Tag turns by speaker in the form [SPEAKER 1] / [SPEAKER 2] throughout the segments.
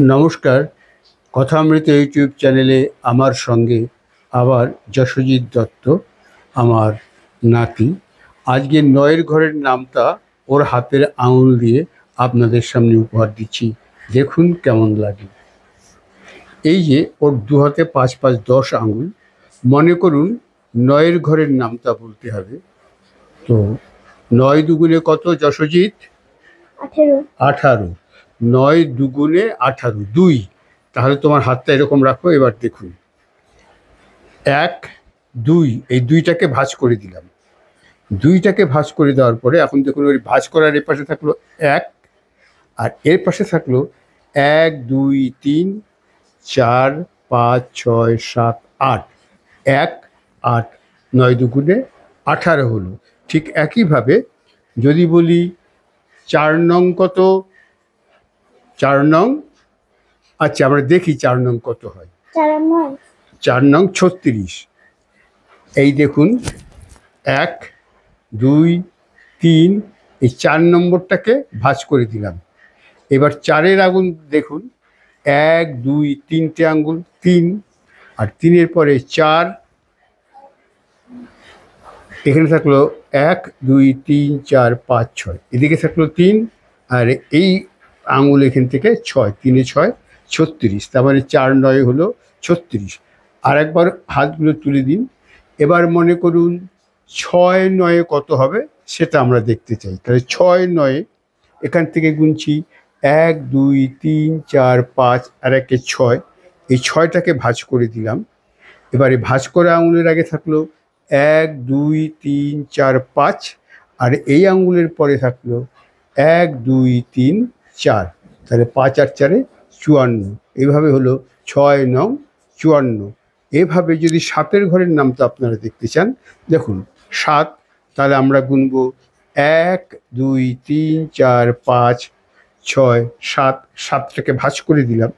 [SPEAKER 1] নমস্কার। কথামৃত ইউটিউব চ্যানেলে আমার সঙ্গে আবার যশোজিৎ দত্ত, আমার নাতি। আজকে নয়ের ঘরের নামটা ওর হাতের আঙুল দিয়ে আপনাদের সামনে উপহার দিচ্ছি, দেখুন কেমন লাগে। এই যে ওর দু হাতে ৫ ৫ ১০ আঙুল, মনে করুন নয়ের ঘরের নামটা বলতে হবে। তো ৯ দুগুণে কত যশোজিৎ? ১৮। ৯ দুগুণে ১৮, ২। তাহলে তোমার হাতটা এরকম রাখো। এবার দেখুন ১ ২, এই ২টাকে ভাঁজ করে দিলাম। ২টাকে ভাঁজ করে দেওয়ার পরে এখন দেখুন ওই ভাঁজ করার এর পাশে থাকলো ১, আর এর পাশে থাকলো ১ ২ ৩ ৪ ৫ ৬ ৭ ৮। ১ ৮, ৯ দুগুণে ১৮ হলো। ঠিক একইভাবে যদি বলি ৪ নং কত? ৪ নং, আচ্ছা আমরা দেখি ৪ নং কত হয়। ৪ নং ৩৬। এই দেখুন ১ ২ ৩, এই ৪ নম্বরটাকে ভাঁজ করে দিলাম। এবার ৪-এর আঙুল দেখুন, ১ ২ ৩টে আঙুল ৩, আর ৩-এর পরে ৪, এখানে থাকলো ১ ২ ৩ ৪ ৫ ৬, এদিকে থাকলো ৩, আর এই আঙুল এখান থেকে ৬, ৩-এ ৬ ৩৬, তার মানে ৪ ৯ হলো ৩৬। আর একবার হাতগুলো তুলে দিন। এবার মনে করুন ৬ ৯ কত হবে সেটা আমরা দেখতে চাই। তাহলে ৬ ৯, এখান থেকে গুনছি ১ ২ ৩ ৪ ৫, আর ১-এ ৬, এই ৬টাকে ভাঁজ করে দিলাম। এবারে ভাঁজ করা আঙুলের আগে থাকলো ১ ২ ৩ ৪ ৫, আর এই আঙুলের পরে থাকলো ১ ২ ৩ ৪, তাহলে ৫ আর ৪-এ ৫৪। এইভাবে হলো ৬ নং ৫৪। এভাবে যদি ৭-এর ঘরের নামটা আপনারা দেখতে চান, দেখুন ৭, তাহলে আমরা গুনব ১ ২ ৩ ৪ ৫ ৬ ৭, ৭টাকে ভাঁজ করে দিলাম।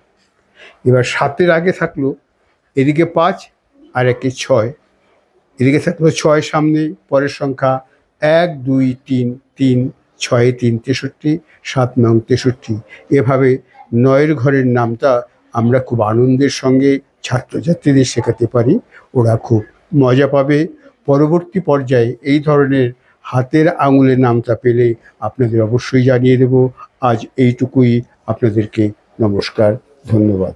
[SPEAKER 1] এবার ৭-এর আগে থাকলো এদিকে ৫, আর ১-এ ৬, এদিকে থাকলো ৬ সামনে, পরের সংখ্যা ১ ২ ৩ ৩, ৬-এ ৩ ৬৩, ৭ নং ৬৩। এভাবে ৯-এর ঘরের নামটা আমরা খুব আনন্দের সঙ্গে ছাত্রছাত্রীদের শেখাতে পারি, ওরা খুব মজা পাবে। পরবর্তী পর্যায়ে এই ধরনের হাতের আঙুলের নামটা পেলে আপনাদের অবশ্যই জানিয়ে দেব। আজ এইটুকুই, আপনাদেরকে নমস্কার, ধন্যবাদ।